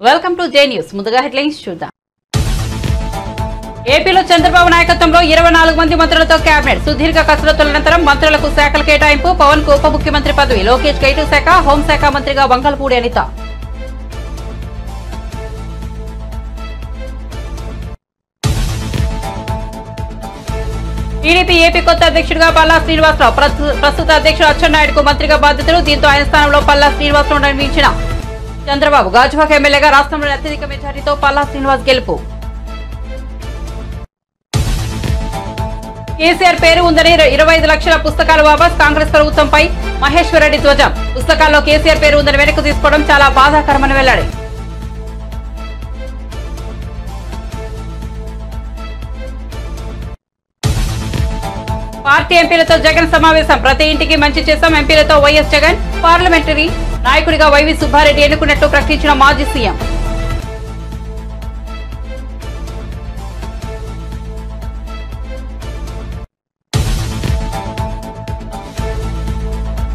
Welcome to J news. ముందుగా headlines చూద్దాం. ఏపీలో చంద్రబాబు నాయకత్వంలో 24 మంది మంత్రులతో కేబినెట్. సుదీర్ఘ కసరత్తుల అనంతరం మంత్రులకు శాఖల కేటాయింపు. పవన్ కు ఉప ముఖ్యమంత్రి పదవి. లోకేష్ కు శాఖ, హోంశాఖ మంత్రిగా వంగల్పూడి అనిత. టీడీపీ ఏపీ కొత్త అధ్యక్షుడిగా పల్లా శ్రీనివాసరావు. ప్రస్తుత అధ్యక్షుడు అచ్చెన్నాయుడుకు మంత్రిగా బాధ్యతలు. దీంతో ఆయన స్థానంలో పల్లా శ్రీనివాసరావు నియమించిన చంద్రబాబు. గాజువాక ఎమ్మెల్యేగా రాష్ట్రంలోని అత్యధిక మెజార్టీతో పల్లా శ్రీనివాస్ గెలుపు. కేసీఆర్ పేరు ఉందని 25 లక్షల పుస్తకాలు వాపస్. కాంగ్రెస్ ప్రభుత్వంపై మహేశ్వర్ రెడ్డి ధ్వజం. పుస్తకాల్లో కేసీఆర్ పేరు ఉందని వెనక్కు తీసుకోవడం చాలా బాధాకరమని వెల్లడి. పార్టీ ఎంపీలతో జగన్ సమావేశం. ప్రతి ఇంటికి మంచి చేశాం. ఎంపీలతో వైఎస్ జగన్. పార్లమెంటరీ నాయకుడిగా వైవి సుబ్బారెడ్డి ఎన్నుకున్నట్టు ప్రకటించిన మాజీ సీఎం.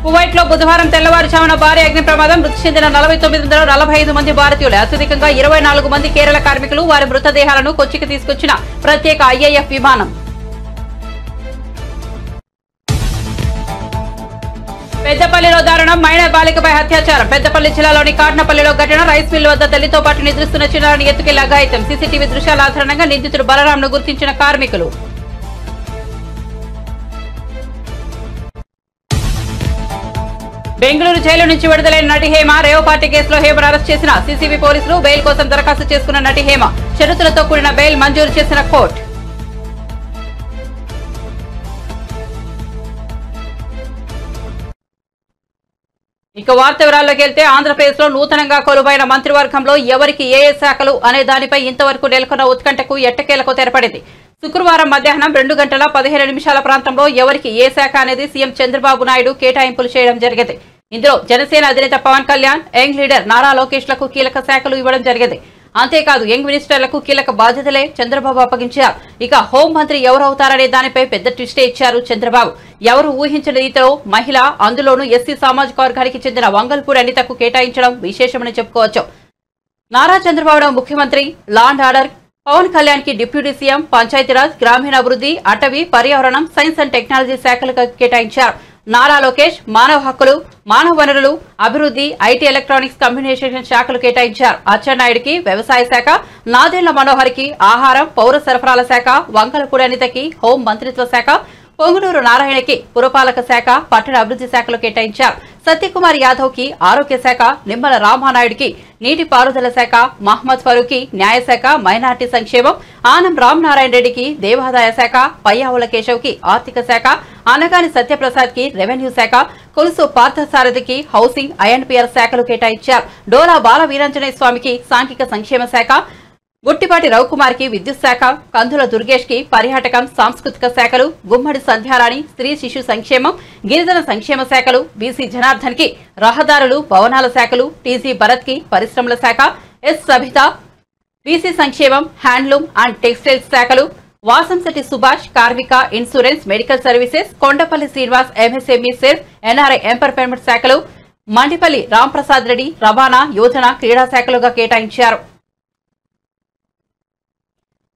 కువైట్ లో బుధవారం తెల్లవారుజామున భారీ అగ్ని ప్రమాదం. మృతి చెందిన 4945 మంది భారతీయులు. అత్యధికంగా 24 మంది కేరళ కార్మికులు. వారి మృతదేహాలను కొచ్చికి తీసుకొచ్చిన ప్రత్యేక ఐఏఎఫ్ విమానం. పెద్దపల్లిలో దారుణం. మైనర్ బాలికపై అత్యాచారం. పెద్దపల్లి జిల్లాలోని కాట్నపల్లిలో ఘటన. రైస్ మిల్ వద్ద తల్లితో పాటు నిద్రిస్తున్న చిన్నారిని ఎత్తుకెళ్లి అఘాయిత్యం. సీసీటీవీ దృశ్యాల ఆధారంగా నిందితుడు బలరాంను గుర్తించిన కార్మికులు. బెంగళూరు జైలు నుంచి విడుదలైన నటి హేమ. రేవ్ పార్టీ కేసులో హేమను అరెస్ట్ చేసిన సీసీబీ పోలీసులు. బెయిల్ కోసం దరఖాస్తు చేసుకున్న నటి హేమ. షరతులతో కూడిన బెయిల్ మంజూరు చేసిన కోర్టు. ఇక వార్త వివరాల్లోకి వెళ్తే, ఆంధ్రప్రదేశ్ లో నూతనంగా కొలువైన మంత్రివర్గంలో ఎవరికి ఏ శాఖలు అనే దానిపై ఇంతవరకు నెలకొన్న ఉత్కంఠకు ఎట్టకేలకు తెరపడింది. శుక్రవారం మధ్యాహ్నం 2 గంటల 15 నిమిషాల ప్రాంతంలో ఎవరికి ఏ శాఖ అనేది సీఎం చంద్రబాబు నాయుడు కేటాయింపులు చేయడం జరిగింది. ఇందులో జనసేన అధినేత పవన్ కళ్యాణ్, యంగ్ లీడర్ నారా లోకేష్ లకు కీలక శాఖలు ఇవ్వడం జరిగింది. అంతేకాదు యంగ్ మినిస్టర్లకు కీలక బాధ్యతలే చంద్రబాబు అప్పగించారు. ఇక హోం మంత్రి ఎవరవుతారనే దానిపై పెద్ద ట్విస్టే ఇచ్చారు చంద్రబాబు. ఎవరు ఊహించిన రీతిలో మహిళ, అందులోనూ ఎస్సీ సామాజిక వర్గానికి చెందిన వంగల్పూడి అనితకు కేటాయించడం విశేషమని చెప్పుకోవచ్చు. నారా చంద్రబాబు ముఖ్యమంత్రి, law and order, Pawan Kalyan కి డిప్యూటీ సీఎం, పంచాయతీరాజ్, గ్రామీణాభివృద్ధి, అటవీ, పర్యావరణం, సైన్స్ అండ్ టెక్నాలజీ శాఖలకు కేటాయించారు. నారా లోకేష్ మానవ హక్కులు, మానవ వనరులు, అభివృద్ధి, ఐటీ, ఎలక్ట్రానిక్స్, కమ్యూనికేషన్ శాఖలు కేటాయించారు. అచ్చెన్నాయుడికి వ్యవసాయ శాఖ, నాదెండ్ల మనోహర్కి ఆహారం, పౌర సరఫరాల శాఖ, వంగలపూడి అనితకి హోం మంత్రిత్వ శాఖ, పొంగునూరు నారాయణకి పురపాలక శాఖ, పట్టణ అభివృద్ధి శాఖలు కేటాయించారు. సత్యకుమార్ యాదవ్ కి ఆరోగ్య శాఖ, నిమ్మల రామానాయుడికి నీటిపారుదల శాఖ, మహమ్మద్ ఫరూక్ కి న్యాయశాఖ, మైనార్టీ సంక్షేమం, ఆనం రామనారాయణ రెడ్డికి దేవాదాయ శాఖ, పయ్యావుల కేశవ్ కి ఆర్థిక శాఖ, అనగాని సత్యప్రసాద్ కి రెవెన్యూ శాఖ, కొలుసు పార్థసారథికి హౌసింగ్, ఐఎన్పీఆర్ శాఖలు కేటాయించారు. డోలా బాల వీరాంజనేయ స్వామికి సాంఘిక సంక్షేమ శాఖ, గుట్టిపాటి రవికుమార్ కి విద్యుత్ శాఖ, కందుల దుర్గేష్ కి పర్యాటకం, సాంస్కృతిక శాఖలు, గుమ్మడి సంధ్యారాణి స్త్రీ శిశు సంక్షేమం, గిరిజన సంక్షేమ శాఖలు, బీసీ జనార్దన్ కి రహదారులు, భవనాల శాఖలు, టీజీ భరత్ కి పరిశ్రమల శాఖ, ఎస్ సబిత బీసీ సంక్షేమం, హ్యాండ్లూమ్ అండ్ టెక్స్టైల్స్ శాఖలు, వాసంశెట్టి సుభాష్ కార్మిక, insurance, medical services, Kondapalli Srinivas MSME self, NRI empowerment శాఖలు, మండిపల్లి రాంప్రసాద్ రెడ్డి రవాణా, యోజన, క్రీడా శాఖలుగా కేటాయించారు.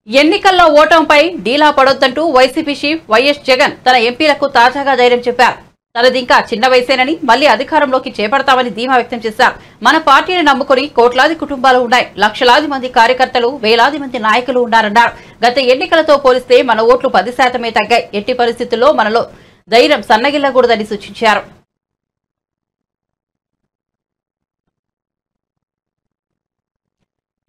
ఎన్నికల్లో ఓటమిపై డీలా పడొద్దంటూ వైసీపీ చీఫ్ వైఎస్ జగన్ తన ఎంపీలకు తాజాగా ధైర్యం చెప్పారు. తనది ఇంకా చిన్న వయసేనని, మళ్లీ అధికారంలోకి చేపడతామని ధీమా వ్యక్తం చేశారు. మన పార్టీని నమ్ముకుని కోట్లాది కుటుంబాలు ఉన్నాయి. లక్షలాది మంది కార్యకర్తలు, వేలాది మంది నాయకులు ఉన్నారన్నారు. గత ఎన్నికలతో పోలిస్తే మన ఓట్లు 10% తగ్గాయి. ఎట్టి పరిస్థితుల్లో మనలో ధైర్యం సన్నగిల్లకూడదని సూచించారు.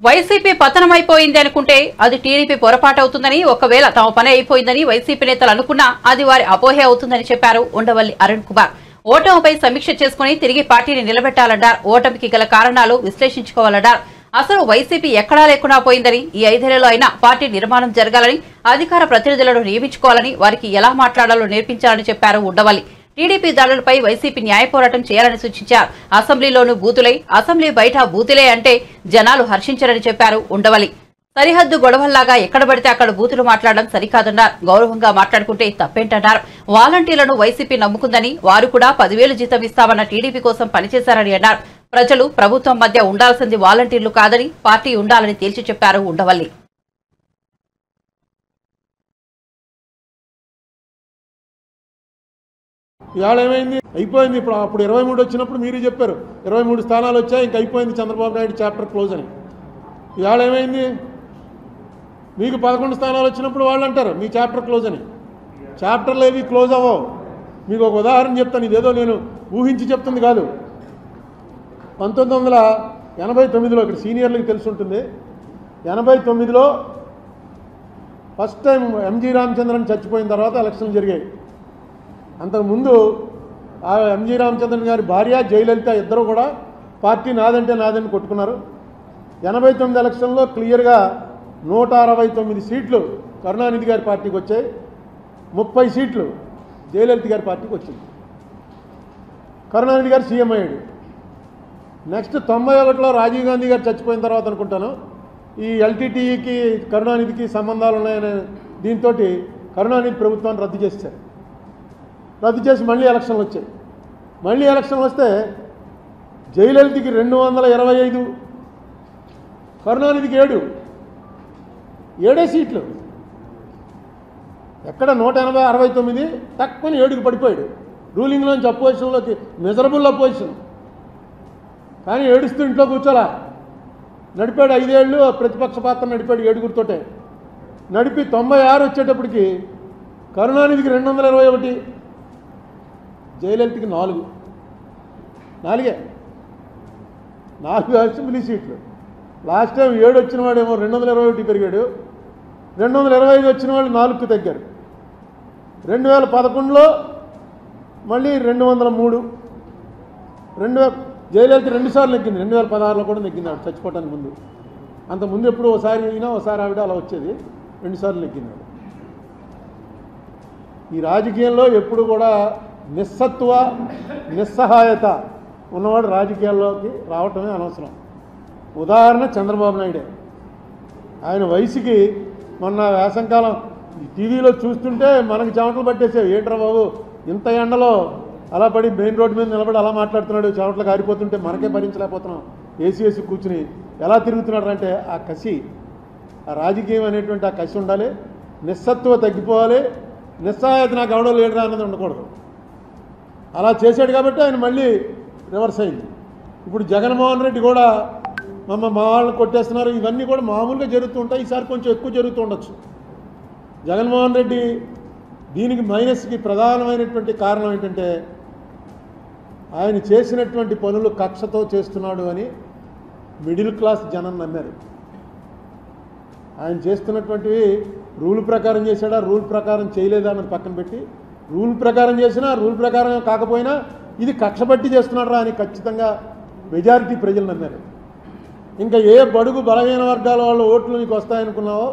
వైసీపీ పతనమైపోయింది అనుకుంటే అది టీడీపీ పొరపాటవుతుందని, ఒకవేళ తమ పని అయిపోయిందని వైసీపీ నేతలు అనుకున్నా అది వారి అపోహే అవుతుందని చెప్పారు ఉండవల్లి అరుణ్ కుమార్. ఓటమిపై సమీక్ష చేసుకుని తిరిగి పార్టీని నిలబెట్టాలన్నారు. ఓటమికి గల కారణాలు విశ్లేషించుకోవాలన్నారు. అసలు వైసీపీ ఎక్కడా లేకుండా పోయిందని, ఈ 5 ఏళ్లలో అయినా పార్టీ నిర్మాణం జరగాలని, అధికార ప్రతినిధులను నియమించుకోవాలని, వారికి ఎలా మాట్లాడాలో నేర్పించాలని చెప్పారు ఉండవల్లి. టీడీపీ దాడులపై వైసీపీ న్యాయ పోరాటం చేయాలని సూచించారు. అసెంబ్లీలోనూ బూతులే, అసెంబ్లీ బయట బూతులే అంటే జనాలు హర్షించరని చెప్పారు ఉండవల్లి. సరిహద్దు గొడవల్లాగా ఎక్కడ పడితే అక్కడ బూతులు మాట్లాడడం సరికాదన్నారు. గౌరవంగా మాట్లాడుకుంటే తప్పేంటన్నారు. వాలంటీర్లను వైసీపీ నమ్ముకుందని, వారు కూడా 10,000 జీతం ఇస్తామన్న టీడీపీ కోసం పనిచేశారని అన్నారు. ప్రజలు ప్రభుత్వం మధ్య ఉండాల్సింది వాలంటీర్లు కాదని పార్టీ ఉండాలని తేల్చి చెప్పారు ఉండవల్లి. ఇవాళ ఏమైంది? అయిపోయింది. అప్పుడు 23 వచ్చినప్పుడు మీరు చెప్పారు 23 స్థానాలు వచ్చాయి, ఇంక అయిపోయింది చంద్రబాబు నాయుడు చాప్టర్ క్లోజ్ అని. ఇవాళ ఏమైంది? మీకు 11 స్థానాలు వచ్చినప్పుడు వాళ్ళు అంటారు మీ చాప్టర్ క్లోజ్ అని. చాప్టర్లు ఏవి క్లోజ్ అవ్వవు. మీకు ఒక ఉదాహరణ చెప్తాను, ఇదేదో నేను ఊహించి చెప్తుంది కాదు. 1989లో ఇక్కడ సీనియర్లకు తెలిసి ఉంటుంది, 89లో ఫస్ట్ టైం ఎంజీ రామచంద్రన్ చచ్చిపోయిన తర్వాత ఎలక్షన్లు జరిగాయి. అంతకుముందు ఆ ఎంజీ రామచంద్రన్ గారి భార్య జయలలిత ఇద్దరు కూడా పార్టీ నాదంటే నాదని కొట్టుకున్నారు. 89 ఎలక్షన్లో క్లియర్గా 169 సీట్లు కరుణానిధి గారి పార్టీకి వచ్చాయి, 30 సీట్లు జయలలిత గారి పార్టీకి వచ్చింది. కరుణానిధి గారు సీఎం అయ్యాడు. నెక్స్ట్ 91లో రాజీవ్ గాంధీ గారు చచ్చిపోయిన తర్వాత అనుకుంటాను ఈ ఎల్టీటీఈకి కరుణానిధికి సంబంధాలు ఉన్నాయనే దీంతో కరుణానిధి ప్రభుత్వాన్ని రద్దు చేశారు. రద్దు చేసి మళ్ళీ ఎలక్షన్లు వచ్చాయి. మళ్ళీ ఎలక్షన్లు వస్తే జయలలితకి 225, కరుణానిధికి 7 సీట్లు. ఎక్కడ 169 తక్కువ 7కి పడిపోయాడు. రూలింగ్లోంచి అపోజిషన్లోకి మిజరబుల్ అపోజిషన్. కానీ ఏడుస్తూ ఇంట్లో కూర్చోలా, నడిపాడు 5 ఏళ్ళు ప్రతిపక్ష పాత్ర నడిపాడు 7గురితోటే. నడిపి 96 వచ్చేటప్పటికి కరుణానిధికి 221, జయలలితకి 4 అసెంబ్లీ సీట్లు. లాస్ట్ టైం 7 వచ్చిన వాడేమో 221 పెరిగాడు, 225 వచ్చిన వాళ్ళు 4కు తగ్గారు. 2011లో మళ్ళీ 203. జయలలిత 2 సార్లు నెగ్గింది, 2016లో కూడా నెగ్గింది ఆవిడ చచ్చిపోవటానికి ముందు. అంతకుముందు ఎప్పుడు ఒకసారి అయినా ఒకసారి ఆవిడ అలా వచ్చేది, 2 సార్లు నెగ్గింది ఆవిడ. ఈ రాజకీయంలో ఎప్పుడు కూడా నిస్సత్వ నిస్సహాయత ఉన్నవాడు రాజకీయాల్లోకి రావటమే అనవసరం. ఉదాహరణ చంద్రబాబు నాయుడే. ఆయన వయసుకి మొన్న వేసంకాలం టీవీలో చూస్తుంటే మనకి చెమటలు పట్టేసేవి. ఏంట్రా బాబు ఇంత ఎండలో అలా పడి మెయిన్ రోడ్డు మీద నిలబడి అలా మాట్లాడుతున్నాడు, చెమటలు కారిపోతుంటే మనకే భరించలేకపోతున్నాం, ఏసీ కూర్చుని ఎలా తిరుగుతున్నాడు అంటే ఆ కసి, ఆ రాజకీయం అనేటువంటి ఆ కసి ఉండాలి. నిస్సత్వ తగ్గిపోవాలి, నిస్సహాయత నాకు ఎవడో లీడరా అన్నది ఉండకూడదు. అలా చేశాడు కాబట్టి ఆయన మళ్ళీ రివర్స్ అయింది. ఇప్పుడు జగన్మోహన్ రెడ్డి కూడా మా వాళ్ళని కొట్టేస్తున్నారు, ఇవన్నీ కూడా మామూలుగా జరుగుతూ ఉంటాయి. ఈసారి కొంచెం ఎక్కువ జరుగుతూ ఉండొచ్చు. జగన్మోహన్ రెడ్డి దీనికి మైనస్కి ప్రధానమైనటువంటి కారణం ఏంటంటే ఆయన చేసినటువంటి పనులు కక్షతో చేస్తున్నాడు అని మిడిల్ క్లాస్ జనం నమ్మారు. ఆయన చేస్తున్నటువంటివి రూల్ ప్రకారం చేశాడా, రూల్ ప్రకారం చేయలేదా అన్నది పక్కన పెట్టి, రూల్ ప్రకారం చేసినా రూల్ ప్రకారం కాకపోయినా ఇది కక్ష పట్టి చేస్తున్నారా అని ఖచ్చితంగా మెజారిటీ ప్రజలు నమ్మారు. ఇంకా ఏ బడుగు బలహీన వర్గాల వాళ్ళ ఓట్లు నీకు వస్తాయనుకున్నావో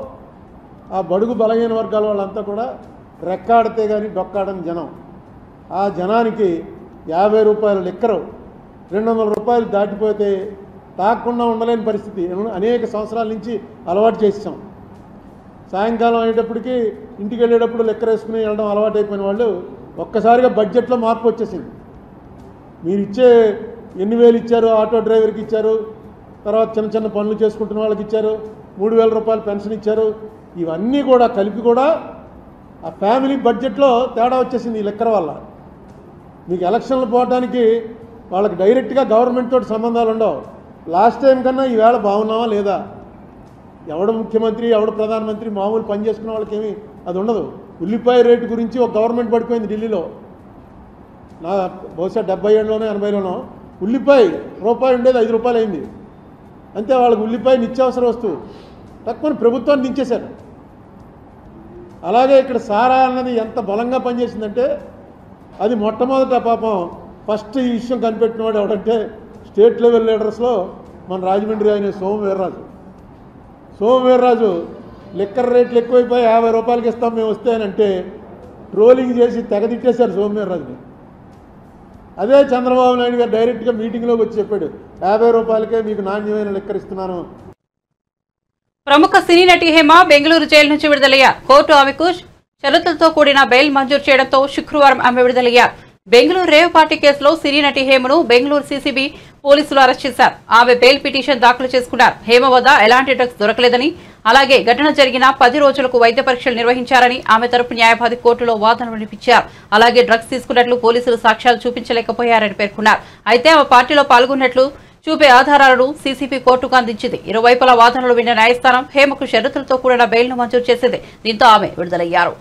ఆ బడుగు బలహీన వర్గాల వాళ్ళంతా కూడా రెక్కాడితే కానీ డొక్కాడని జనం. ఆ జనానికి 50 రూపాయల లిక్కరు 200 రూపాయలు దాటిపోతే తాగకుండా ఉండలేని పరిస్థితి అనేక సంవత్సరాల నుంచి అలవాటు చేసాం. సాయంకాలం అయ్యేటప్పటికి ఇంటికి వెళ్ళేటప్పుడు లెక్కర వేసుకుని వెళ్ళడం అలవాటు అయిపోయిన వాళ్ళు ఒక్కసారిగా బడ్జెట్లో మార్పు వచ్చేసింది. మీరు ఇచ్చే ఎన్ని వేలు ఇచ్చారు, ఆటో డ్రైవర్కి ఇచ్చారు, తర్వాత చిన్న చిన్న పనులు చేసుకుంటున్న వాళ్ళకి ఇచ్చారు, 3000 రూపాయలు పెన్షన్ ఇచ్చారు, ఇవన్నీ కూడా కలిపి కూడా ఆ ఫ్యామిలీ బడ్జెట్లో తేడా వచ్చేసింది ఈ లెక్కర వల్ల. మీకు ఎలక్షన్లు పోవడానికి వాళ్ళకి డైరెక్ట్గా గవర్నమెంట్ తోటి సంబంధాలు ఉండవు. లాస్ట్ టైం కన్నా ఈవేళ బాగున్నావా లేదా, ఎవడు ముఖ్యమంత్రి ఎవడు ప్రధానమంత్రి మామూలు పని చేసుకున్న వాళ్ళకి ఏమీ అది ఉండదు. ఉల్లిపాయ రేటు గురించి ఒక గవర్నమెంట్ పడిపోయింది ఢిల్లీలో, బహుశా 70 80లోనో ఉల్లిపాయ రూపాయి ఉండేది 5 రూపాయలు అయింది. అంతే, వాళ్ళకి ఉల్లిపాయ నిత్యావసర వస్తువు తక్కువ ప్రభుత్వాన్ని దించేశారు. అలాగే ఇక్కడ సారా అన్నది ఎంత బలంగా పనిచేసిందంటే అది మొట్టమొదట పాపం ఫస్ట్ ఈ విషయం కనిపెట్టినవాడు ఎవడంటే స్టేట్ లెవెల్ లీడర్స్లో మన రాజమండ్రి ఆయన సోమవీర్రాజు లిక్కర్ రేట్లు ఎక్కువైపోయి 50 రూపాయలకి ఇస్తాం మేము వస్తే అని అంటే ట్రోలింగ్ చేసి తెగదిట్టేశారు సోమవీర్రాజుని. అదే చంద్రబాబు నాయుడు గారు డైరెక్ట్గా మీటింగ్లోకి వచ్చి చెప్పాడు 50 రూపాయలకే మీకు నాణ్యమైన లిక్కర్ ఇస్తున్నాను. ప్రముఖ సినీ నటి హేమ బెంగళూరు జైలు నుంచి విడుదలయ్యారు. కోర్టు ఆమెకు షరతులతో కూడిన బెయిల్ మంజూరు చేయడంతో శుక్రవారం ఆమె విడుదలయ్యారు. బెంగళూరు రేవ్ పార్టీ కేసులో సినీ నటి హేమను బెంగళూరు సీసీబీ పోలీసులు అరెస్ట్ చేశారు. ఆమె బెయిల్ పిటిషన్ దాఖలు చేసుకున్నారు. హేమ వద్ద ఎలాంటి డ్రగ్స్ దొరకలేదని, అలాగే ఘటన జరిగిన 10 రోజులకు వైద్య పరీక్షలు నిర్వహించారని ఆమె తరపు న్యాయవాది కోర్టులో వాదనలు వినిపించారు. అలాగే డ్రగ్స్ తీసుకున్నట్లు పోలీసులు సాక్ష్యాలు చూపించలేకపోయారని పేర్కొన్నారు. అయితే ఆమె పార్టీలో పాల్గొన్నట్లు చూపే ఆధారాలను సీసీబీ కోర్టుకు అందించింది. ఇరువైపుల వాదనలు విన్న న్యాయస్థానం హేమకు షరతులతో కూడిన బెయిల్ను మంజూరు చేసింది. దీంతో ఆమె విడుదలయ్యారు.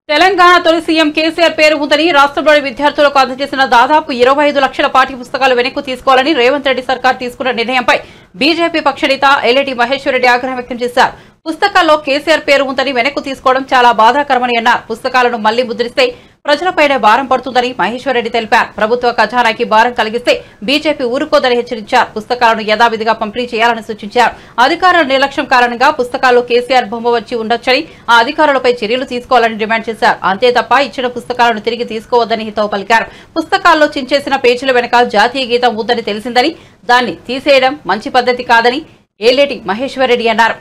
తెలంగాణ తొలి సీఎం కేసీఆర్ పేరు ఉందని రాష్ట్రంలోని విద్యార్థులకు అందజేసిన దాదాపు 25 లక్షల పాఠ్య పుస్తకాలు వెనక్కు తీసుకోవాలని రేవంత్ రెడ్డి సర్కార్ తీసుకున్న నిర్ణయంపై బీజేపీ పక్షనేత ఎల్లేటి మహేశ్వర్ రెడ్డి ఆగ్రహం వ్యక్తం చేశారు. పుస్తకాల్లో కేసీఆర్ పేరు ఉందని వెనక్కు తీసుకోవడం చాలా బాధాకరమని అన్నారు. పుస్తకాలను మళ్లీ ముద్రిస్తే ప్రజలపైనే భారం పడుతుందని మహేశ్వర్ రెడ్డి తెలిపారు. ప్రభుత్వ ఖజానాకి భారం కలిగిస్తే బీజేపీ ఊరుకోదని హెచ్చరించారు. పుస్తకాలను యథావిధిగా పంపిణీ చేయాలని సూచించారు. అధికారుల నిర్లక్ష్యం కారణంగా పుస్తకాల్లో కేసీఆర్ బొమ్మ వచ్చి ఉండొచ్చని, ఆ అధికారులపై చర్యలు తీసుకోవాలని డిమాండ్ చేశారు. అంతే తప్ప ఇచ్చిన పుస్తకాలను తిరిగి తీసుకోవద్దని హితవు పలికారు. పుస్తకాల్లో చించేసిన పేజీల వెనక జాతీయ గీతం ఉందని తెలిసిందని, దాన్ని తీసేయడం మంచి పద్ధతి కాదని ఏలేటి మహేశ్వర్ రెడ్డి అన్నారు.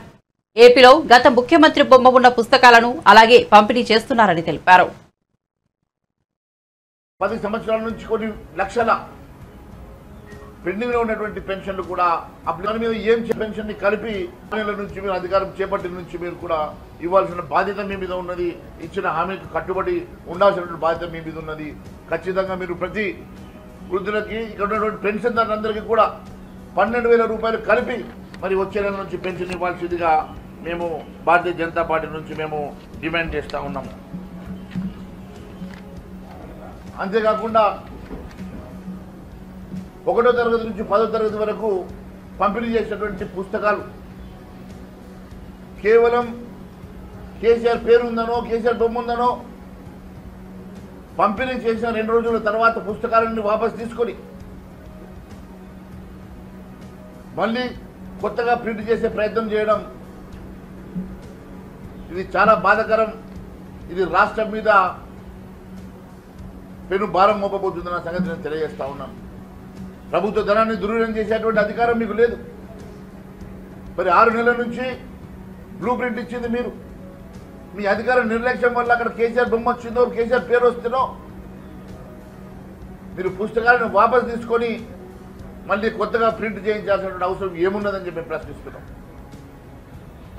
ఏపీలో గత ముఖ్యమంత్రి బొమ్మ ఉన్న పుస్తకాలను అలాగే పంపిణీ చేస్తున్నారని తెలిపారు. 10 సంవత్సరాల నుంచి కొన్ని లక్షల పెండింగ్ లో ఉన్నటువంటి పెన్షన్లు కూడా దాని మీద ఏం పెన్షన్ ని కలిపి నుంచి మీరు అధికారం చేపట్టిన నుంచి మీరు కూడా ఇవ్వాల్సిన బాధ్యత మీ మీద ఉన్నది. ఇచ్చిన హామీకి కట్టుబడి ఉండాల్సినటువంటి బాధ్యత మీ మీద ఉన్నది. ఖచ్చితంగా మీరు ప్రతి వృద్ధులకి ఇక్కడ ఉన్నటువంటి పెన్షన్దారులందరికీ కూడా 12,000 రూపాయలు కలిపి మరి వచ్చే నెల నుంచి పెన్షన్ ఇవ్వాల్సిందిగా మేము భారతీయ జనతా పార్టీ నుంచి మేము డిమాండ్ చేస్తూ ఉన్నాము. అంతేకాకుండా 1వ తరగతి నుంచి 10వ తరగతి వరకు పంపిణీ చేసినటువంటి పుస్తకాలు కేవలం కేసీఆర్ పేరు ఉందనో, కేసీఆర్ బొమ్మ ఉందనో పంపిణీ చేసిన 2 రోజుల తర్వాత పుస్తకాలను వాపసు తీసుకొని మళ్ళీ కొత్తగా ప్రింట్ చేసే ప్రయత్నం చేయడం ఇది చాలా బాధాకరం. ఇది రాష్ట్రం మీద పెను భారం మోపబోతుందన్న సంగతి నేను తెలియజేస్తా ఉన్నాను. ప్రభుత్వ ధనాన్ని దుర్వినియోగం చేసేటువంటి అధికారం మీకు లేదు. మరి 6 నెలల నుంచి బ్లూ ప్రింట్ ఇచ్చింది మీరు. మీ అధికార నిర్లక్ష్యం వల్ల అక్కడ కేసీఆర్ బొమ్మ వచ్చిందో, కేసీఆర్ పేరు వస్తుందో మీరు పుస్తకాలను వాపసు తీసుకొని మళ్ళీ కొత్తగా ప్రింట్ చేయించాల్సినటువంటి అవసరం ఏమున్నదని చెప్పి మేము ప్రశ్నిస్తున్నాం.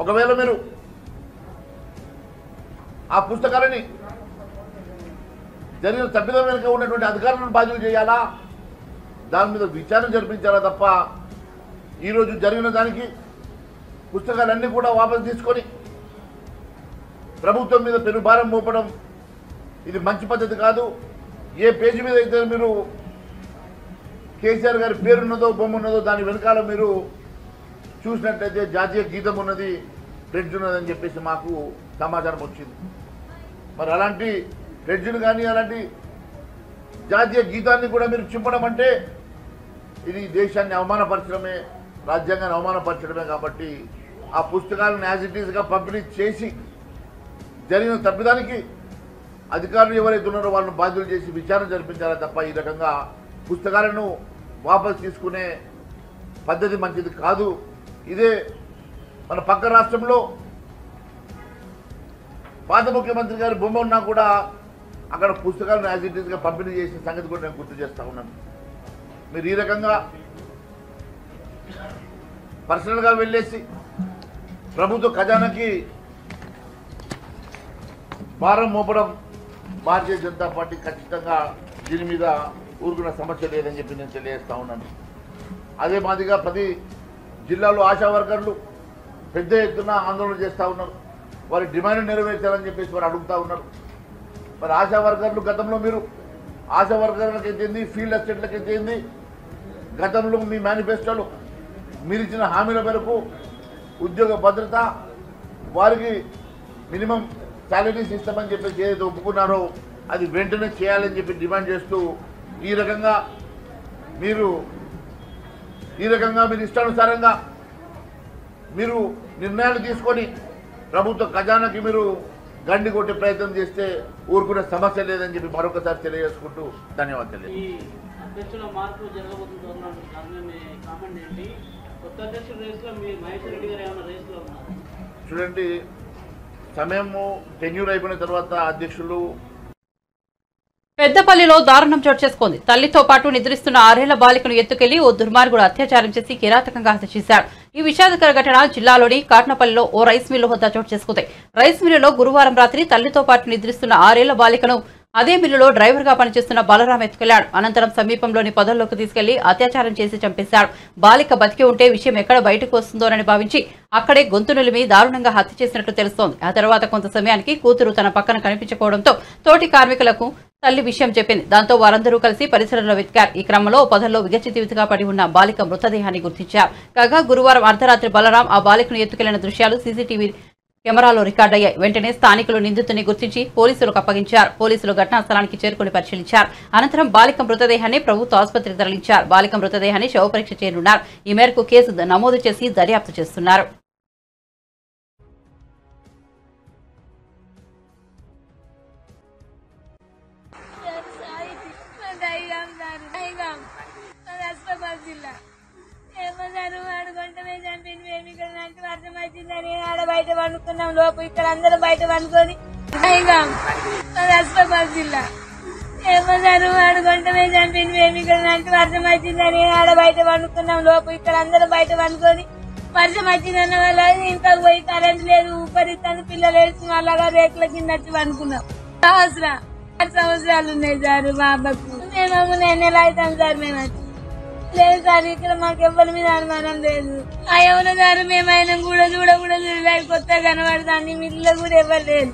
ఒకవేళ మీరు ఆ పుస్తకాలని జరిగిన తప్పిదం వెనుక ఉన్నటువంటి అధికారులను బాధ్యులు చేయాలా, దాని మీద విచారణ జరిపించాలా తప్ప ఈరోజు జరిగిన దానికి పుస్తకాలన్నీ కూడా వాపసు తీసుకొని ప్రభుత్వం మీద పెనుభారం మోపడం ఇది మంచి పద్ధతి కాదు. ఏ పేజీ మీద అయితే మీరు కేసీఆర్ గారి పేరున్నదో, బొమ్మ ఉన్నదో దాని వెనకాల మీరు చూసినట్లయితే జాతీయ గీతం ఉన్నది, ప్రెడ్జ్ ఉన్నదని చెప్పేసి మాకు సమాచారం వచ్చింది. మరి అలాంటి ప్రెడ్జ్ను కానీ అలాంటి జాతీయ గీతాన్ని కూడా మీరు చింపడం అంటే ఇది దేశాన్ని అవమానపరచడమే, రాజ్యాంగాన్ని అవమానపరచడమే. కాబట్టి ఆ పుస్తకాలను యాజ్ ఇట్ ఈస్గా పంపిణీ చేసి జరిగిన తప్పిదానికి అధికారులు ఎవరైతే ఉన్నారో వాళ్ళని బాధ్యులు చేసి విచారణ జరిపించాలి తప్ప ఈ రకంగా పుస్తకాలను వాపసు తీసుకునే పద్ధతి మంచిది కాదు. ఇదే మన పక్క రాష్ట్రంలో పాత ముఖ్యమంత్రి గారి బొమ్మ ఉన్నా కూడా అక్కడ పుస్తకాలను యాజ్ ఇట్ ఈస్గా పంపిణీ చేసిన సంగతి కూడా నేను గుర్తు చేస్తూ ఉన్నాను. మీరు ఈ రకంగా పర్సనల్గా వెళ్ళేసి ప్రభుత్వ ఖజానాకి భారం మోపడం భారతీయ జనతా పార్టీ ఖచ్చితంగా దీని మీద ఊరుకున్న సమస్య లేదని చెప్పి నేను తెలియజేస్తూ ఉన్నాను. అదే మాదిరిగా ప్రతి జిల్లాలో ఆశా వర్కర్లు పెద్ద ఎత్తున ఆందోళన చేస్తూ ఉన్నారు. వారి డిమాండ్ నెరవేర్చాలని చెప్పేసి వారు అడుగుతూ ఉన్నారు. మరి ఆశా వర్కర్లు గతంలో మీరు ఆశా వర్కర్లకు ఎత్తేంది, ఫీల్డ్ అసిస్టెంట్లకు ఎత్తేంది, గతంలో మీ మేనిఫెస్టోలో మీరు ఇచ్చిన హామీల మేరకు ఉద్యోగ భద్రత, వారికి మినిమం సాలరీస్ ఇస్తామని చెప్పేసి ఏదైతే ఒప్పుకున్నారో అది వెంటనే చేయాలని చెప్పి డిమాండ్ చేస్తూ ఈ రకంగా మీరు ఇష్టానుసారంగా మీరు నిర్ణయాలు తీసుకొని ప్రభుత్వ ఖజానాకి మీరు గండి కొట్టే ప్రయత్నం చేస్తే ఊరుకునే సమస్య లేదని చెప్పి మరొకసారి తెలియజేసుకుంటూ ధన్యవాదాలు. చూడండి, సమయము టెన్యూర్ అయిపోయిన తర్వాత అధ్యక్షులు పెద్దపల్లిలో దారుణం చోటు చేసుకుంది. తల్లితో పాటు నిద్రిస్తున్న 6 ఏళ్ల బాలికను ఎత్తుకెళ్లి ఓ దుర్మార్గుడు అత్యాచారం చేసి కిరాతకంగా హత్య చేశాడు. ఈ విషాదకర ఘటన జిల్లాలోని కాట్నపల్లిలో ఓ రైస్ మిల్లు వద్ద చోటు చేసుకుంది. రైస్ మిల్లులో గురువారం రాత్రి తల్లితో పాటు నిద్రిస్తున్న 6 ఏళ్ల బాలికను అదే మిల్లులో డ్రైవర్ గా పనిచేస్తున్న బలరాం ఎత్తుకెళ్లాడు. అనంతరం సమీపంలోని పొదల్లోకి తీసుకెళ్లి అత్యాచారం చేసి చంపేశాడు. బాలిక బతికి ఉంటే విషయం ఎక్కడ బయటకు వస్తుందోనని భావించి అక్కడే గొంతు నిలిమి దారుణంగా హత్య చేసినట్టు తెలుస్తోంది. ఆ తర్వాత కొంత సమయానికి కూతురు తన పక్కన కనిపించకపోవడంతో తోటి కార్మికులకు తల్లి విషయం చెప్పింది. దాంతో వారందరూ కలిసి పరిసరంలో వెతికారు. ఈ క్రమంలో పొదల్లో విగచితివితిగా పడి ఉన్న బాలిక మృతదేహాన్ని గుర్తించారు. కాగా గురువారం అర్ధరాత్రి బలరాం ఆ బాలికను ఎత్తుకెళ్లిన దృశ్యాలు సీసీటీవీ కెమెరాలో రికార్డయ్యాయి. వెంటనే స్థానికులు నిందితుని గుర్తించి పోలీసులకు అప్పగించారు. పోలీసులు ఘటనా స్థలానికి చేరుకుని పరిశీలించారు. అనంతరం బాలిక మృతదేహాన్ని ప్రభుత్వ ఆసుపత్రికి తరలించారు. బాలిక మృతదేహాన్ని శవపరీక్ష చేయనున్నారు. ఈ మేరకు కేసు నమోదు చేసి దర్యాప్తు చేస్తున్నారు. ఆడ బయట పండుకున్నాం లోపు ఇక్కడ అందరూ బయట పండుకొని హస్పాబాద్ జిల్లా ఏమన్నారు అడుగుంటమే చంపింది మేము ఇక్కడ నాకు వర్షం వచ్చిందని ఆడ బయట పండుకున్నాం లోపు ఇక్కడ అందరూ బయట పండుకొని వర్షం వచ్చిందన్న వల్ల ఇంకా పోయి కరెంట్ లేదు ఊపరిస్తాను పిల్లలు వేసి అలాగా రేకుల కింద వచ్చి పండుకున్నాం. 6 సంవత్సరాలు ఉన్నాయి సార్ మా అబ్బకు. మేము 9 నెలలు అవుతాం సార్ మేము వచ్చి లేదు సార్ ఇక్కడ మాకు ఎవరి మీద అనుమానం లేదు. ఆ ఎవరు సార్ మేము ఆయన కూడా చూడలేదు కొత్తగా కనబడతాండి మిల్లు కూడా ఎవరు లేదు.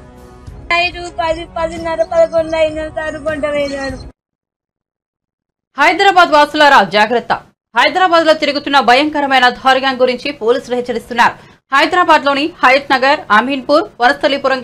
నైట్ 10, 10:30, 11 అయిన సార్ కొంట వేశాడు. హైదరాబాద్ వాసులారా జాగ్రత్త. హైదరాబాద్ లో తిరుగుతున్న భయంకరమైన ధార్ గురించి పోలీసులు హెచ్చరిస్తున్నారు. హైదరాబాద్ లోని హయత్ నగర్, అమీన్పూర్, వనస్థలీపురం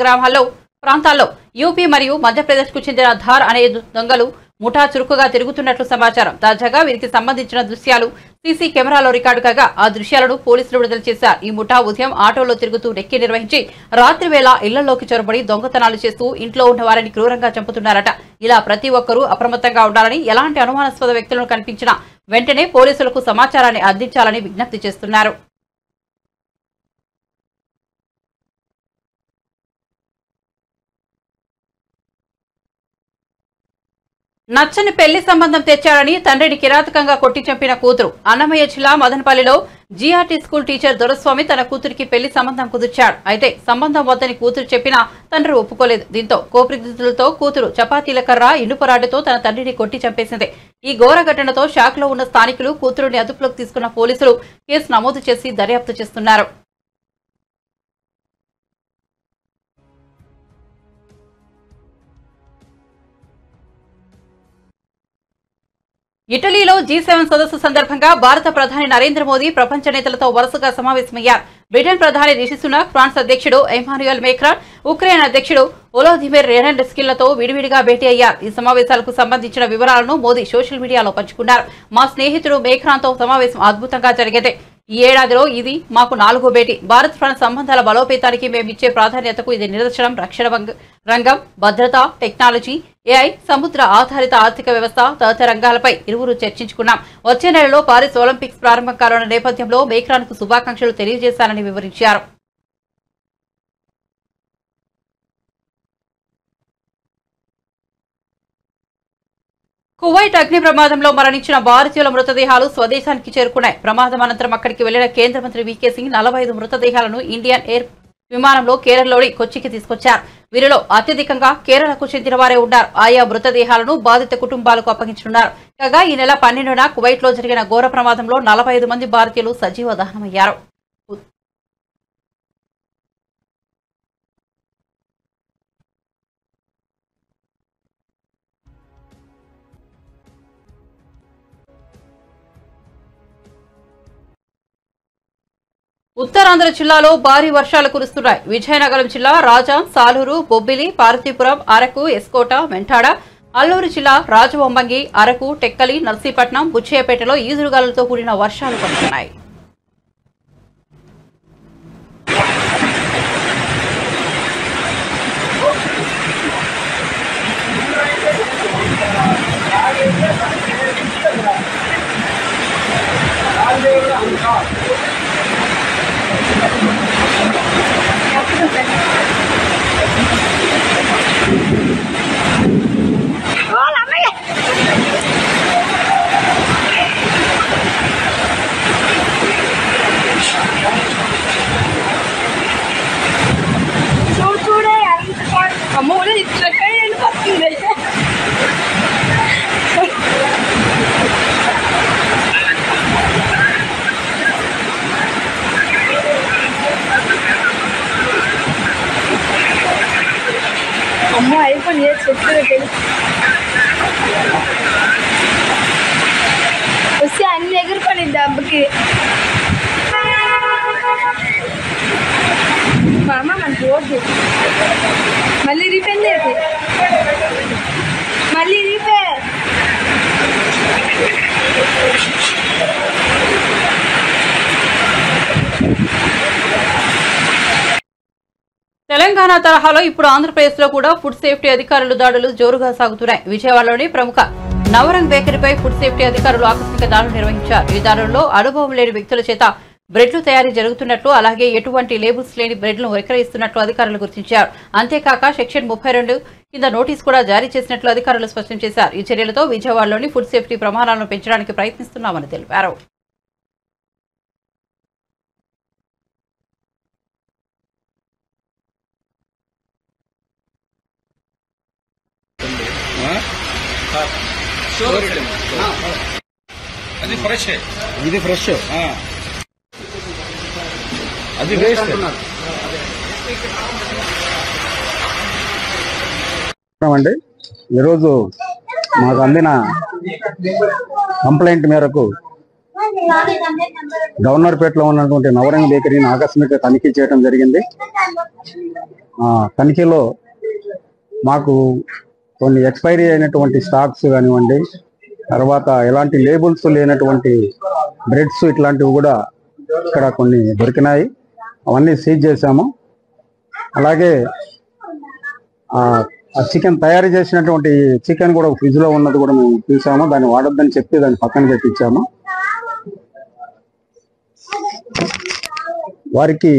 ప్రాంతాల్లో యూపీ మరియు మధ్యప్రదేశ్ కు చెందిన ధార్ అనే దొంగలు ముఠా చురుకుగా తిరుగుతున్నట్లు సమాచారం. తాజాగా వీరికి సంబంధించిన దృశ్యాలు సీసీ కెమెరాలో రికార్డు కాగా ఆ దృశ్యాలను పోలీసులు విడుదల చేశారు. ఈ ముఠా ఉదయం ఆటోలో తిరుగుతూ రెక్కి నిర్వహించి రాత్రి వేళ ఇళ్లలోకి చొరబడి దొంగతనాలు చేస్తూ ఇంట్లో ఉన్న వారిని క్రూరంగా చంపుతున్నారట. ఇలా ప్రతి ఒక్కరూ అప్రమత్తంగా ఉండాలని, ఎలాంటి అనుమానాస్పద వ్యక్తులను కనిపించినా వెంటనే పోలీసులకు సమాచారాన్ని అందించాలని విజ్ఞప్తి చేస్తున్నారు. నచ్చని పెళ్లి సంబంధం తెచ్చాడని తండ్రిని కిరాతకంగా కొట్టి చంపిన కూతురు. అన్నమయ్య జిల్లా మదనపల్లిలో జీఆర్టీ స్కూల్ టీచర్ దొరస్వామి తన కూతురికి పెళ్లి సంబంధం కుదిర్చాడు. అయితే సంబంధం వద్దని కూతురు చెప్పినా తండ్రి ఒప్పుకోలేదు. దీంతో కోపిదిద్దులతో కూతురు చపాతీల కర్ర, ఇనుపరాడుతో తన తండ్రిని కొట్టి చంపేసింది. ఈ ఘోర ఘటనతో షాక్ లో ఉన్న స్థానికులు కూతురుని అదుపులోకి తీసుకున్న పోలీసులు కేసు నమోదు చేసి దర్యాప్తు చేస్తున్నారు. ఇటలీలో G7 సదస్సు సందర్భంగా భారత ప్రధాని నరేంద్ర మోదీ ప్రపంచ నేతలతో వరుసగా సమావేశమయ్యారు. బ్రిటన్ ప్రధాని రిషి సునాక్, ఫ్రాన్స్ అధ్యక్షుడు ఎమాన్యుయల్ మేక్రాన్, ఉక్రెయిన్ అధ్యక్షుడు వోలోదిమిర్ జెలెన్స్కీలతో విడివిడిగా భేటీ అయ్యారు. ఈ సమావేశాలకు సంబంధించిన వివరాలను మోదీ సోషల్ మీడియాలో పంచుకున్నారు. మా స్నేహితుడు మేక్రాన్తో సమావేశం అద్భుతంగా జరిగింది. ఈ ఏడాదిలో ఇది మాకు 4వ భేటీ. భారత్ ఫ్రాన్స్ సంబంధాల బలోపేతానికి మేమిచ్చే ప్రాధాన్యతకు ఇది నిదర్శనం. రక్షణ రంగం, భద్రత, టెక్నాలజీ, AI, సముద్ర ఆధారిత ఆర్థిక వ్యవస్థ తదితర రంగాలపై ఇరువురు చర్చించుకున్నాం. వచ్చే నెలలో పారిస్ ఒలింపిక్స్ ప్రారంభం కానున్న నేపథ్యంలో మేక్రాన్కు శుభాకాంక్షలు తెలియజేశానని వివరించారు. కువైట్ అగ్ని ప్రమాదంలో మరణించిన భారతీయుల మృతదేహాలు స్వదేశానికి చేరుకున్నాయి. ప్రమాదం అనంతరం అక్కడికి వెళ్లిన కేంద్ర మంత్రి VK సింగ్ 45 మృతదేహాలను ఇండియన్ ఎయిర్ విమానంలో కేరళలోని కొచ్చికి తీసుకొచ్చారు. వీరిలో అత్యధికంగా కేరళకు చెందిన వారే ఉన్నారు. ఆయా మృతదేహాలను బాధిత కుటుంబాలకు అప్పగించనున్నారు. కాగా ఈ నెల 12న కువైట్లో జరిగిన ఘోర ప్రమాదంలో 45 మంది భారతీయులు సజీవ దహనమయ్యారు. ఉత్తరాంధ్ర జిల్లాలో భారీ వర్షాలు కురుస్తున్నాయి. విజయనగరం జిల్లా రాజాం, సాలూరు, బొబ్బిలి, పార్వతీపురం, అరకు, ఎస్కోట, మెంటాడ, అల్లూరు జిల్లా రాజవొంబంగి, అరకు, టెక్కలి, నర్సీపట్నం, బుచ్చయ్యపేటలో ఈదురుగాలులతో కూడిన వర్షాలు పడుతున్నాయి. అమ్మో అయిపోయి చెప్తే వస్తే అన్ని ఎగురుకొని డబ్బుకి మా అమ్మ మనకి ఓకే మళ్ళీ రిపేర్ లేదు మళ్ళీ రిపేర్ తెలంగాణ తరహాలో ఇప్పుడు ఆంధ్రప్రదేశ్ లో కూడా ఫుడ్ సేఫ్టీ అధికారులు దాడులు జోరుగా సాగుతున్నాయి. విజయవాడలోని ప్రముఖ నవరంగ్ బేకరీపై ఫుడ్ సేఫ్టీ అధికారులు ఆకస్మిక దాడులు నిర్వహించారు. ఈ దాడుల్లో అనుభవం లేని వ్యక్తుల చేత బ్రెడ్లు తయారీ జరుగుతున్నట్లు, అలాగే ఎటువంటి లేబుల్స్ లేని బ్రెడ్లను విక్రయిస్తున్నట్లు అధికారులు గుర్తించారు. అంతేకాక సెక్షన్ 32 కింద నోటీసు కూడా జారీ చేసినట్లు అధికారులు స్పష్టం చేశారు. ఈ చర్యలతో విజయవాడలోని ఫుడ్ సేఫ్టీ ప్రమాణాలను పెంచడానికి ప్రయత్నిస్తున్నామని తెలిపారు. అది ఫ్రెష్ ఇది ఫ్రెష్ అది వేస్ట్ అండి. ఈరోజు మాకు అందిన కంప్లైంట్ మేరకు గవర్నర్పేటలో ఉన్నటువంటి నవరంగ్ బేకరీని ఆకస్మిక తనిఖీ చేయడం జరిగింది. తనిఖీలో మాకు కొన్ని ఎక్స్పైరీ అయినటువంటి స్టాక్స్ కానివ్వండి, తర్వాత ఎలాంటి లేబుల్స్ లేనటువంటి బ్రెడ్స్ ఇట్లాంటివి కూడా ఇక్కడ కొన్ని దొరికినాయి. అవన్నీ సీజ్ చేశాము. అలాగే ఆ చికెన్ తయారు చేసినటువంటి చికెన్ కూడా ఫ్రిడ్జ్ లో ఉన్నది కూడా మేము చూసాము. దాన్ని వాడొద్దని చెప్పి దాన్ని పక్కన పెట్టించాము. వారికి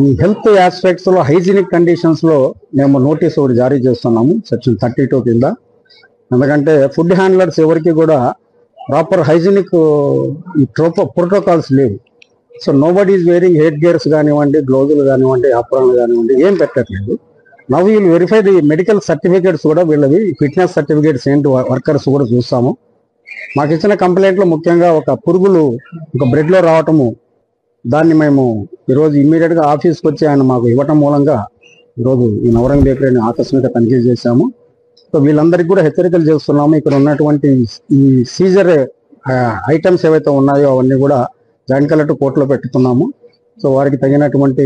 ఈ హెల్త్ ఆస్పెక్ట్స్ లో హైజీనిక్ కండిషన్స్ లో మేము నోటీస్ ఒకటి జారీ చేస్తున్నాము సెక్షన్ 32 కింద. ఎందుకంటే ఫుడ్ హ్యాండ్లర్స్ ఎవరికి కూడా ప్రాపర్ హైజీనిక్ ఈ ప్రోటోకాల్స్ లేవు. So nobody is wearing head gears కానివ్వండి, గ్లౌజులు కానివ్వండి, ఆప్రాన్లు కానివ్వండి ఏం పెట్టట్లేదు. Now we'll verify the medical certificates కూడా వీళ్ళవి ఫిట్నెస్ సర్టిఫికేట్స్ ఏంటి వర్కర్స్ కూడా చూస్తాము. మాకు ఇచ్చిన కంప్లైంట్లో ముఖ్యంగా ఒక పురుగులు ఒక బ్రెడ్లో రావటము, దాన్ని మేము ఈరోజు ఇమ్మీడియట్గా ఆఫీస్కి వచ్చి ఆయన మాకు ఇవ్వటం మూలంగా ఈరోజు ఈ నవరంగ్ బేకరీని ఆకస్మిక తనిఖీ చేశాము. సో వీళ్ళందరికీ కూడా హెచ్చరికలు చేస్తున్నాము. ఇక్కడ ఉన్నటువంటి ఈ సీజర్ ఐటమ్స్ ఏవైతే ఉన్నాయో అవన్నీ కూడా జాయింట్ కలెక్టర్ కోర్టులో పెట్టుతున్నాము. సో వారికి తగినటువంటి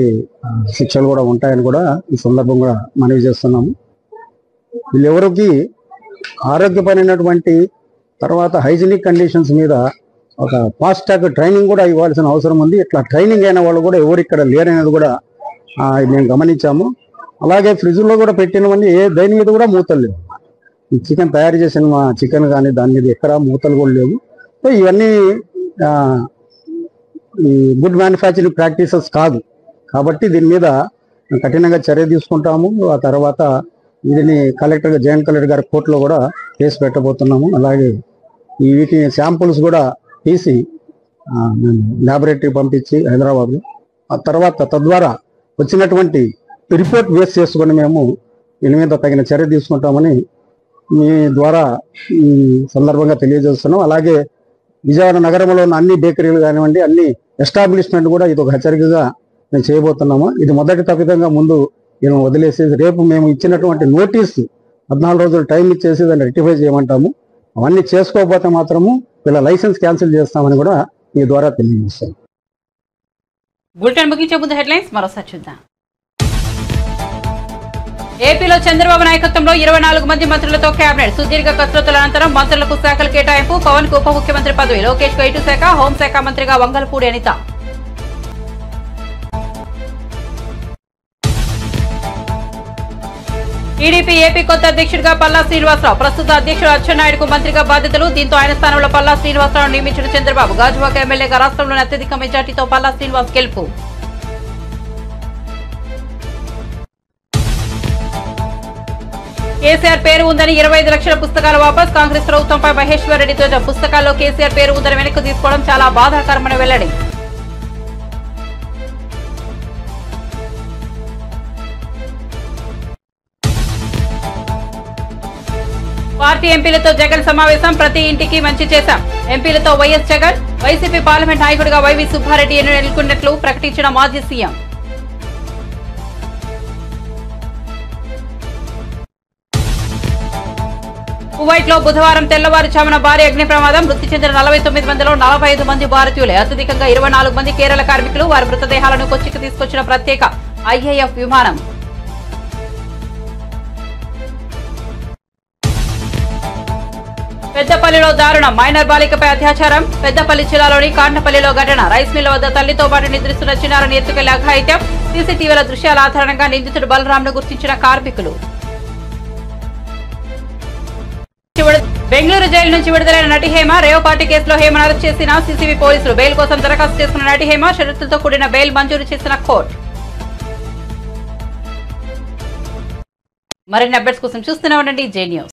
శిక్షలు కూడా ఉంటాయని కూడా ఈ సందర్భంగా మనవి చేస్తున్నాము. వీళ్ళెవరికి ఆరోగ్యపరమైనటువంటి తర్వాత హైజీనిక్ కండిషన్స్ మీద ఒక ఫాస్ట్ ట్రాక్ ట్రైనింగ్ కూడా ఇవ్వాల్సిన అవసరం ఉంది. ఇట్లా ట్రైనింగ్ అయిన వాళ్ళు కూడా ఎవరు ఇక్కడ లేరనేది కూడా మేము గమనించాము. అలాగే ఫ్రిడ్జ్లో కూడా పెట్టినవన్నీ దేని మీద కూడా మూతలు లేవు. ఈ చికెన్ తయారు చేసిన చికెన్ కానీ దాని మీద ఎక్కడ మూతలు కూడా లేవు. సో ఇవన్నీ ఈ గుడ్ మ్యానుఫ్యాక్చరింగ్ ప్రాక్టీసెస్ కాదు. కాబట్టి దీని మీద కఠినంగా చర్య తీసుకుంటాము. ఆ తర్వాత వీటిని జాయింట్ కలెక్టర్ గారి కోర్టులో కూడా కేసు పెట్టబోతున్నాము. అలాగే ఈ వీటి శాంపుల్స్ కూడా తీసి మేము ల్యాబొరేటరీ పంపించి హైదరాబాద్లో ఆ తర్వాత తద్వారా వచ్చినటువంటి రిపోర్ట్ బేస్ చేసుకొని మేము దీని మీద తగిన చర్య తీసుకుంటామని మీ ద్వారా ఈ సందర్భంగా తెలియజేస్తున్నాం. అలాగే విజయవాడ నగరంలో ఉన్న అన్ని బేకరీలు కానివ్వండి, అన్ని ఎస్టాబ్లిష్మెంట్ కూడా ఇది ఒక హెచ్చరికగా మేము చేయబోతున్నాము. ఇది మొదటి తప్పిదంగా ముందు మేము వదిలేసేది రేపు మేము ఇచ్చినటువంటి నోటీసు 14 రోజులు టైం ఇచ్చేసి దాన్ని రెక్టిఫై చేయమంటాము. అవన్నీ చేసుకోకపోతే మాత్రము వీళ్ళ లైసెన్స్ క్యాన్సిల్ చేస్తామని కూడా మీ ద్వారా తెలియజేస్తాం. బులెటిన్ ముగించే ముందు హెడ్లైన్స్ మరోసారి చూద్దాం. ఏపీలో చంద్రబాబు నాయకత్వంలో 24 మంది మంత్రులతో కేబినెట్ సుదీర్ఘ కసరత్తుల అనంతరం మంత్రులకు శాఖల కేటాయింపు. పవన్ కు ఉప ముఖ్యమంత్రి పదవి, లోకేష్ కు ఐటీ శాఖ, హోంశాఖ మంత్రిగా వంగలపూడి అనిత. టీడీపీ ఏపీ కొత్త అధ్యక్షుడిగా పల్లా శ్రీనివాసరావు, ప్రస్తుత అధ్యక్షుడు అచ్చెన్నాయుడుకు మంత్రిగా బాధ్యతలు. దీంతో ఆయన స్థానంలో పల్లా శ్రీనివాసరావు నియమించిన చంద్రబాబు. గాజువాక ఎమ్మెల్యేగా రాష్ట్రంలోని అత్యధిక మెజార్టీతో పల్లా శ్రీనివాస్ గెలుపు. కేసీఆర్ పేరు ఉందని 25 లక్షల పుస్తకాలు వాపస్. కాంగ్రెస్ ప్రభుత్వంపై మహేశ్వర్ రెడ్డి ధ్వజం. పుస్తకాల్లో కేసీఆర్ పేరు ఉందని వెనక్కు తీసుకోవడం చాలా బాధాకరమని వెల్లడి. పార్టీ ఎంపీలతో జగన్ సమావేశం. ప్రతి ఇంటికి మంచి చేశాం. ఎంపీలతో వైఎస్ జగన్. వైసీపీ పార్లమెంట్ నాయకుడిగా వైవి సుబ్బారెడ్డి ఎన్నుకున్నట్లు ప్రకటించిన మాజీ సీఎం. కువైట్ లో బుధవారం తెల్లవారుజామున భారీ అగ్ని ప్రమాదం. మృతి చెందిన 49 మందిలో 45 మంది భారతీయులే. అత్యధికంగా 24 మంది కేరళ కార్మికులు. వారి మృతదేహాలను కొచ్చికి తీసుకొచ్చిన ప్రత్యేక ఐఏఎఫ్ విమానం. పెద్దపల్లిలో దారుణం. మైనర్ బాలికపై అత్యాచారం. పెద్దపల్లి జిల్లాలోని కాండపల్లిలో ఘటన. రైస్ మిల్ వద్ద తల్లితో పాటు నిద్రిస్తున్న చిన్నారిని ఎత్తుకెళ్లి అఘాయిత్యం. సీసీటీవీల దృశ్యాల ఆధారంగా నిందితుడు బలరాంను గుర్తించిన కార్మికులు. బెంగళూరు జైలు నుంచి విడుదలైన నటి హేమ. రేవ్ పార్టీ కేసులో హేమను అరెస్ట్ చేసిన సీసీబీ పోలీసులు. బెయిల్ కోసం దరఖాస్తు చేసుకున్న నటి హేమ షరతులతో కూడిన బెయిల్ మంజూరు చేసిన కోర్టు. మరిన్ని అప్డేట్స్ కోసం చూస్తూనే ఉండండి జే న్యూస్.